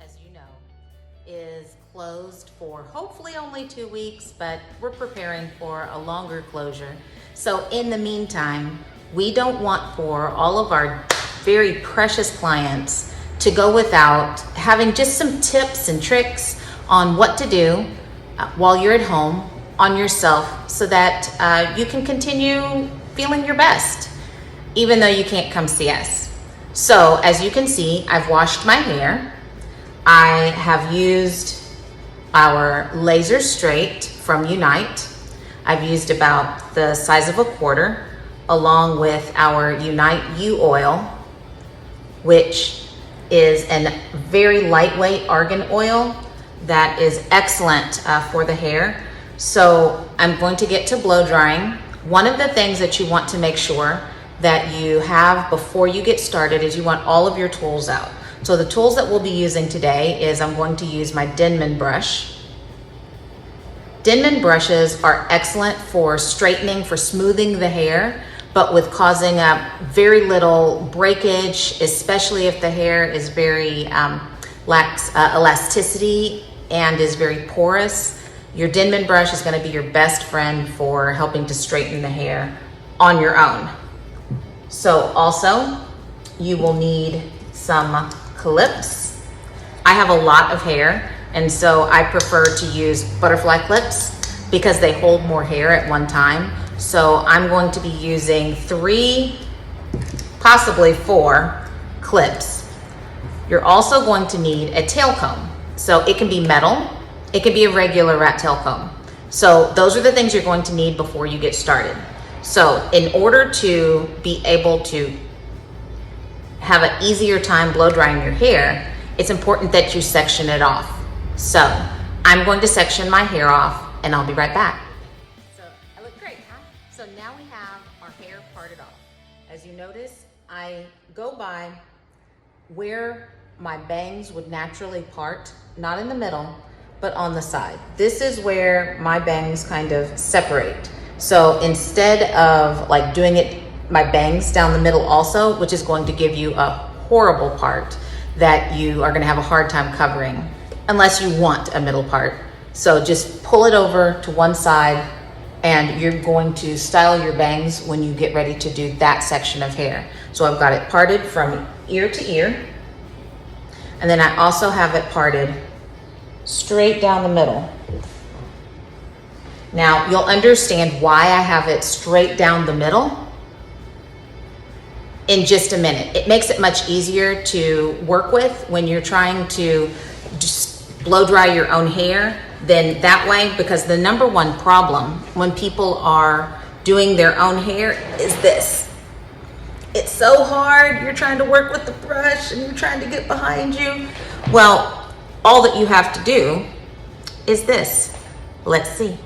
as you know, is closed for hopefully only 2 weeks, but we're preparing for a longer closure. So in the meantime, we don't want for all of our very precious clients to go without having just some tips and tricks on what to do while you're at home on yourself so that you can continue feeling your best, even though you can't come see us. So as you can see, I've washed my hair. I have used our Laser Straight from Unite. I've used about the size of a quarter, along with our Unite U oil, which is a very lightweight argan oil that is excellent for the hair. So I'm going to get to blow drying. One of the things that you want to make sure that you have before you get started is you want all of your tools out. So the tools that we'll be using today is I'm going to use my Denman brush. Denman brushes are excellent for straightening, for smoothing the hair, but with causing a very little breakage, especially if the hair is very lacks elasticity and is very porous. Your Denman brush is going to be your best friend for helping to straighten the hair on your own. So also, you will need some clips. I have a lot of hair, and so I prefer to use butterfly clips because they hold more hair at one time. So I'm going to be using 3, possibly 4 clips. You're also going to need a tail comb. So it can be metal, it can be a regular rat tail comb. So those are the things you're going to need before you get started. So in order to be able to have an easier time blow drying your hair, it's important that you section it off. So I'm going to section my hair off and I'll be right back. So I look great, huh? So now we have our hair parted off. As you notice, I go by where my bangs would naturally part, not in the middle, but on the side. This is where my bangs kind of separate. So instead of like doing it, my bangs down the middle also, which is going to give you a horrible part that you are gonna have a hard time covering unless you want a middle part. So just pull it over to one side and you're going to style your bangs when you get ready to do that section of hair. So I've got it parted from ear to ear. And then I also have it parted straight down the middle. Now you'll understand why I have it straight down the middle in just a minute. It makes it much easier to work with when you're trying to just blow dry your own hair than that way, because the number one problem when people are doing their own hair is this. It's so hard, you're trying to work with the brush and you're trying to get behind you. Well, all that you have to do is this. Let's see.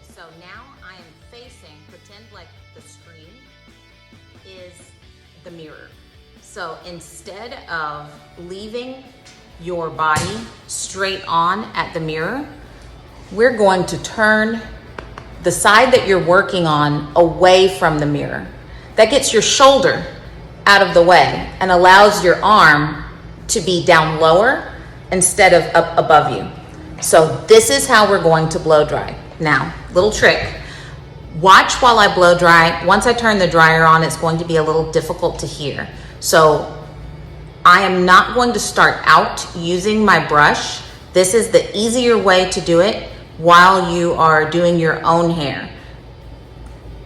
So now I am facing, pretend like the screen is the mirror. So instead of leaving your body straight on at the mirror, we're going to turn the side that you're working on away from the mirror. That gets your shoulder out of the way and allows your arm to be down lower instead of up above you. So this is how we're going to blow dry. Now, little trick. Watch while I blow dry. Once I turn the dryer on, it's going to be a little difficult to hear. So I am not going to start out using my brush. This is the easier way to do it while you are doing your own hair.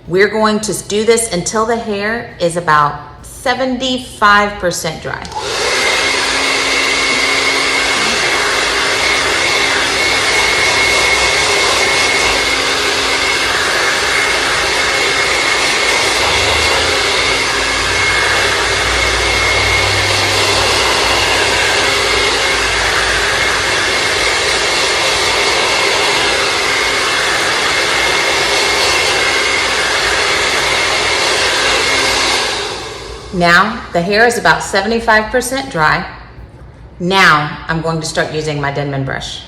We're going to do this until the hair is about 75% dry. Now the hair is about 75% dry. Now I'm going to start using my Denman brush.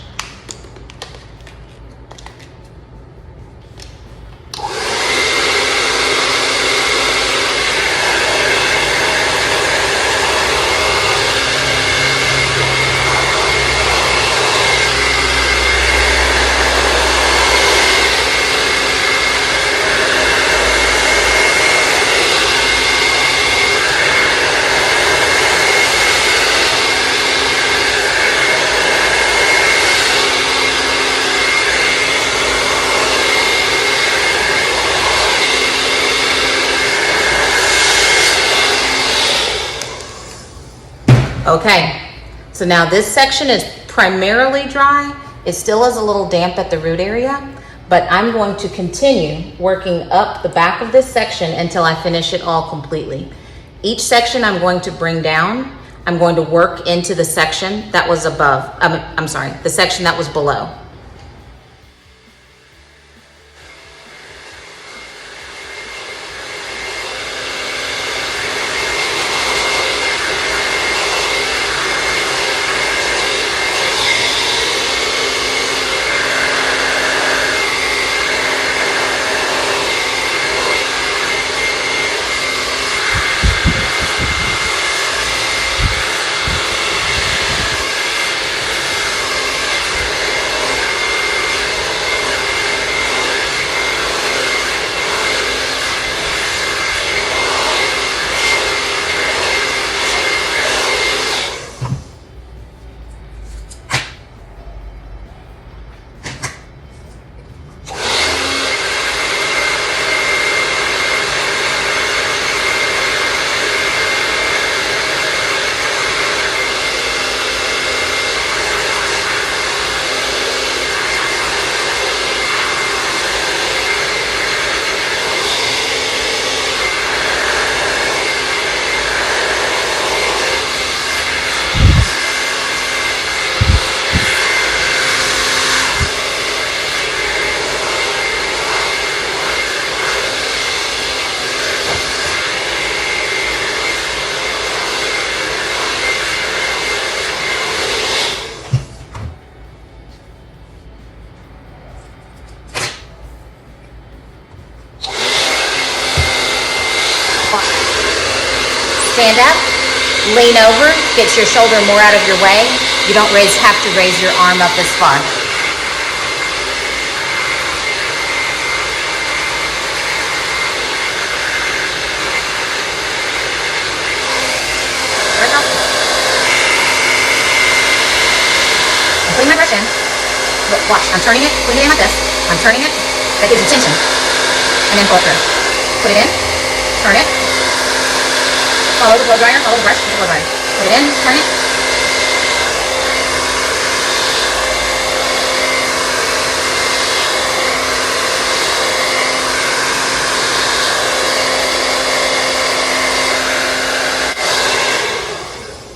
Okay, so now this section is primarily dry. It still is a little damp at the root area, but I'm going to continue working up the back of this section until I finish it all completely. Each section I'm going to bring down. I'm going to work into the section that was above, I'm sorry, the section that was below. Stand up, lean over, get your shoulder more out of your way. You don't have to raise your arm up as far. I'm putting my brush in. Look, watch, I'm turning it, putting it in like this. I'm turning it, that gives you tension. And then pull it through. Put it in, turn it. Follow the blow dryer, follow the brush with the blow dryer. Put it in, turn it.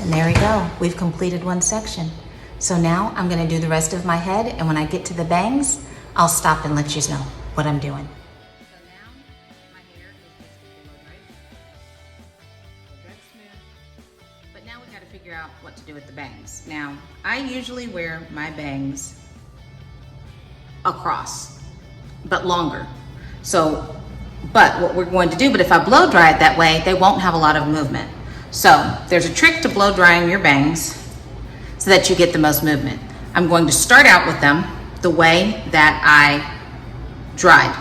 And there we go. We've completed one section. So now I'm going to do the rest of my head, and when I get to the bangs, I'll stop and let you know what I'm doing. But now we got to figure out what to do with the bangs. Now, I usually wear my bangs across, but longer. So, but what we're going to do, but if I blow dry it that way, they won't have a lot of movement. So there's a trick to blow drying your bangs so that you get the most movement. I'm going to start out with them the way that I dried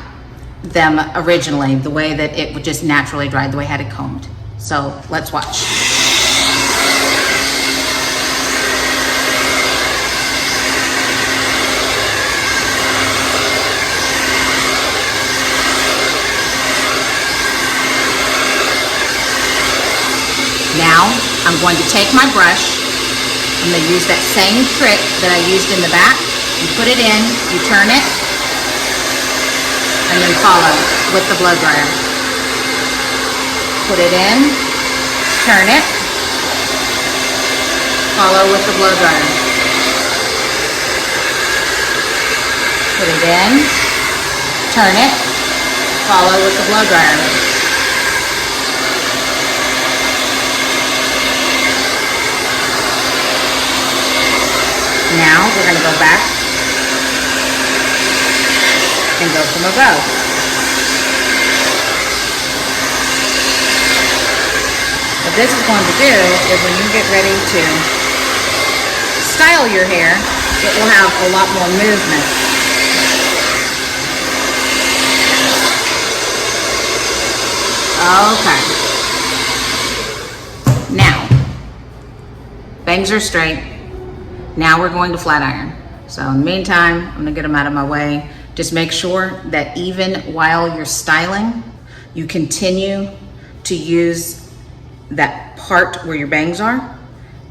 them originally, the way that it would just naturally dry, the way I had it combed. So let's watch. Now I'm going to take my brush. I'm going to use that same trick that I used in the back. You put it in, you turn it, and then follow with the blow dryer. Put it in, turn it, follow with the blow dryer. Put it in, turn it, follow with the blow dryer. Now we're going to go back and go from above. What this is going to do is when you get ready to style your hair, it will have a lot more movement. Okay. Now, bangs are straight. Now we're going to flat iron. So in the meantime, I'm gonna get them out of my way. Just make sure that even while you're styling, you continue to use that part where your bangs are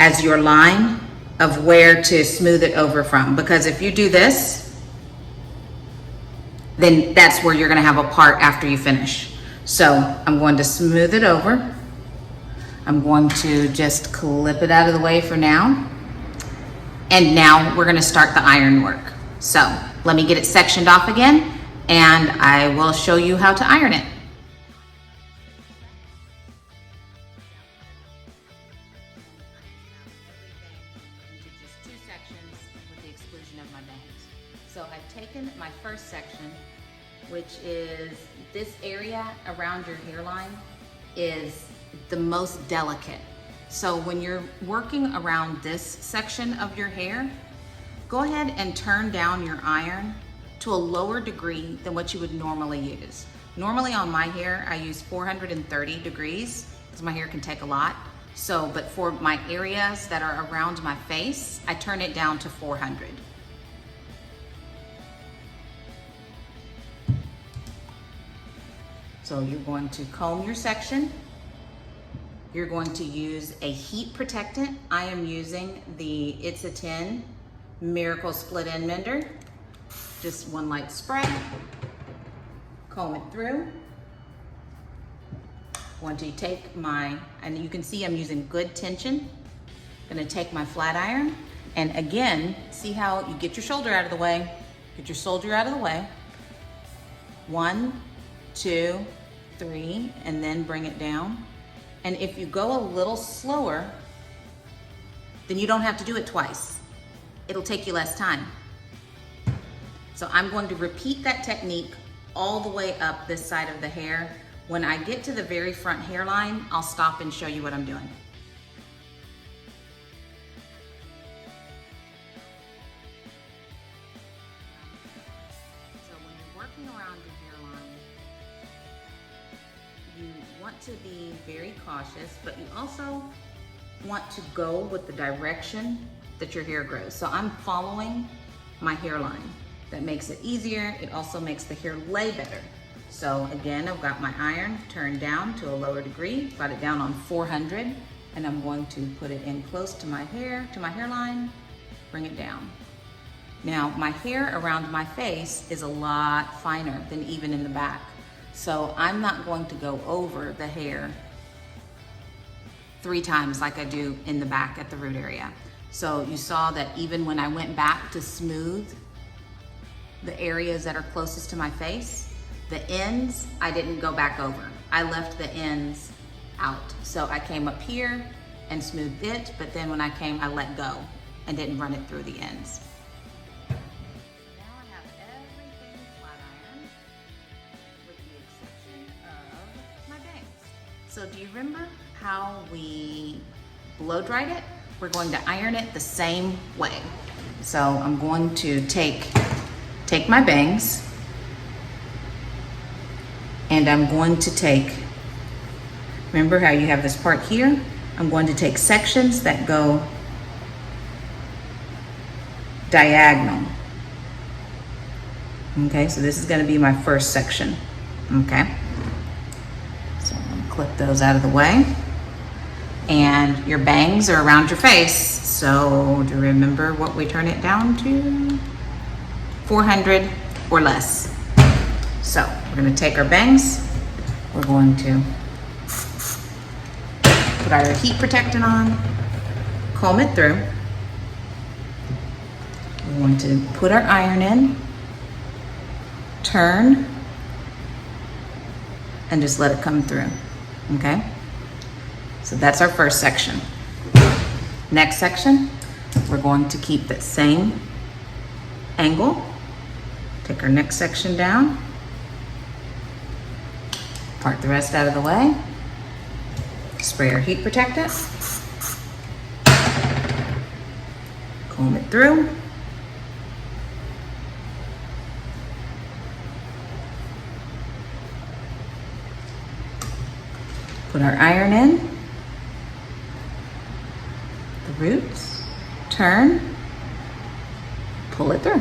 as your line of where to smooth it over from. Because if you do this, then that's where you're gonna have a part after you finish. So I'm going to smooth it over. I'm going to just clip it out of the way for now. And now we're gonna start the iron work. So let me get it sectioned off again, and I will show you how to iron it. Into just 2 sections with the exclusion of my bangs. So I've taken my first section, which is this area around your hairline is the most delicate. So when you're working around this section of your hair, go ahead and turn down your iron to a lower degree than what you would normally use. Normally on my hair, I use 430 degrees because my hair can take a lot. So, but for my areas that are around my face, I turn it down to 400. So you're going to comb your section. You're going to use a heat protectant. I am using the It's a 10 Miracle Split End Mender. Just one light spray. Comb it through. Going to take my, and you can see I'm using good tension. Gonna take my flat iron, and again, see how you get your shoulder out of the way. Get your shoulder out of the way. 1, 2, 3, and then bring it down. And if you go a little slower, then you don't have to do it twice. It'll take you less time. So I'm going to repeat that technique all the way up this side of the hair. When I get to the very front hairline, I'll stop and show you what I'm doing. So when you're working around your hairline, you want to be very cautious, but you also want to go with the direction that your hair grows. So I'm following my hairline. That makes it easier. It also makes the hair lay better. So again, I've got my iron turned down to a lower degree, got it down on 400, and I'm going to put it in close to my hair, to my hairline, bring it down. Now, my hair around my face is a lot finer than even in the back. So I'm not going to go over the hair 3 times like I do in the back at the root area. So you saw that even when I went back to smooth the areas that are closest to my face, the ends, I didn't go back over. I left the ends out. So I came up here and smoothed it, but then when I came, I let go and didn't run it through the ends. Now I have everything flat ironed, with the exception of my bangs. So do you remember how we blow dried it? We're going to iron it the same way. So I'm going to take my bangs, and I'm going to take, remember how you have this part here? I'm going to take sections that go diagonal. Okay, so this is gonna be my first section, okay? So I'm gonna clip those out of the way. And your bangs are around your face, so do you remember what we turn it down to? 400 or less. So we're gonna take our bangs, we're going to put our heat protectant on, comb it through. We want to put our iron in, turn, and just let it come through, okay? So that's our first section. Next section, we're going to keep that same angle. Take our next section down, part the rest out of the way, spray our heat protectant, comb it through, put our iron in, the roots, turn, pull it through.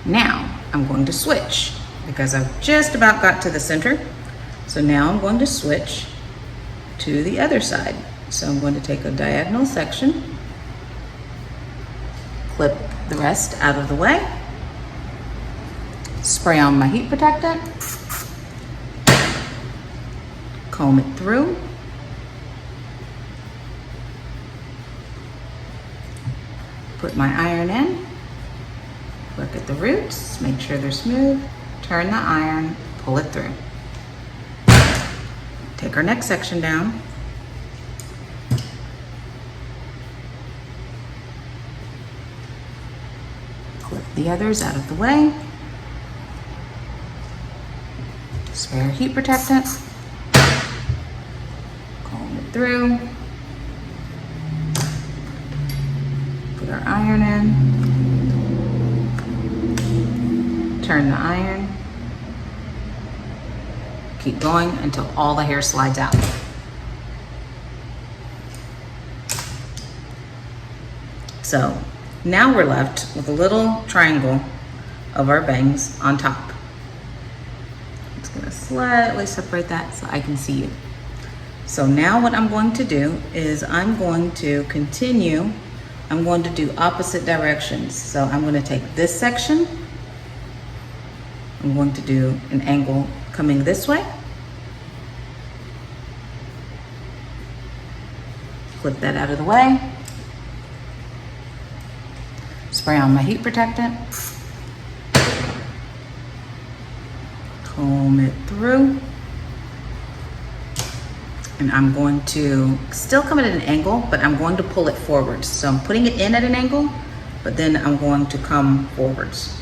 Now I'm going to switch because I've just about got to the center. So now I'm going to switch to the other side. So I'm going to take a diagonal section, clip the rest out of the way, spray on my heat protectant, comb it through, put my iron in, look at the roots, make sure they're smooth, turn the iron, pull it through. Take our next section down, clip the others out of the way, spray our heat protectant, comb it through, put our iron in, turn the iron, keep going until all the hair slides out. So now we're left with a little triangle of our bangs on top. I'm just gonna slightly separate that so I can see you. So now what I'm going to do is I'm going to continue. I'm going to do opposite directions. So I'm going to take this section. I'm going to do an angle coming this way. Clip that out of the way. Spray on my heat protectant. Comb it through. And I'm going to still come at an angle, but I'm going to pull it forwards. So I'm putting it in at an angle, but then I'm going to come forwards.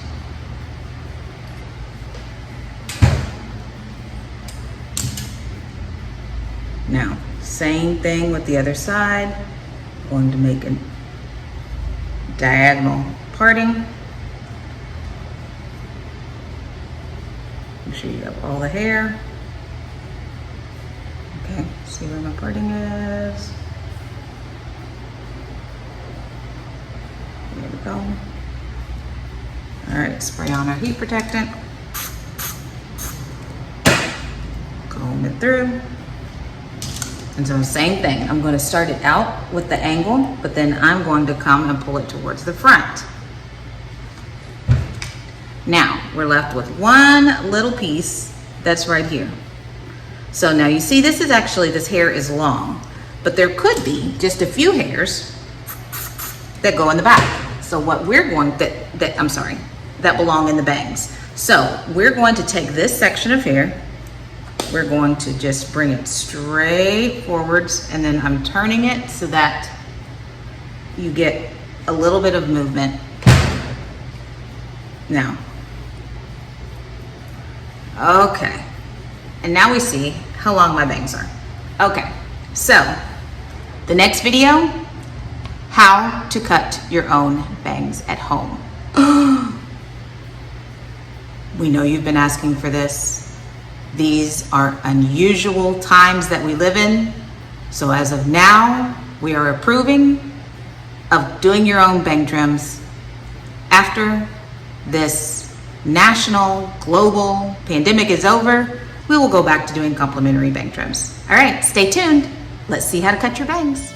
Now, same thing with the other side. I'm going to make a diagonal parting. Make sure you have all the hair. Okay, see where my parting is. There we go. All right, spray on our heat protectant. Comb it through. And so same thing, I'm going to start it out with the angle, but then I'm going to come and pull it towards the front. Now, we're left with one little piece that's right here. So now you see this hair is long, but there could be just a few hairs that go in the back. So what we're going, that belong in the bangs. So we're going to take this section of hair, we're going to just bring it straight forwards, and then I'm turning it so that you get a little bit of movement. Now, okay. And now we see how long my bangs are. Okay, so the next video, how to cut your own bangs at home. We know you've been asking for this. These are unusual times that we live in. So as of now, we are approving of doing your own bang trims. After this national, global pandemic is over, we will go back to doing complimentary bang trims. All right, stay tuned. Let's see how to cut your bangs.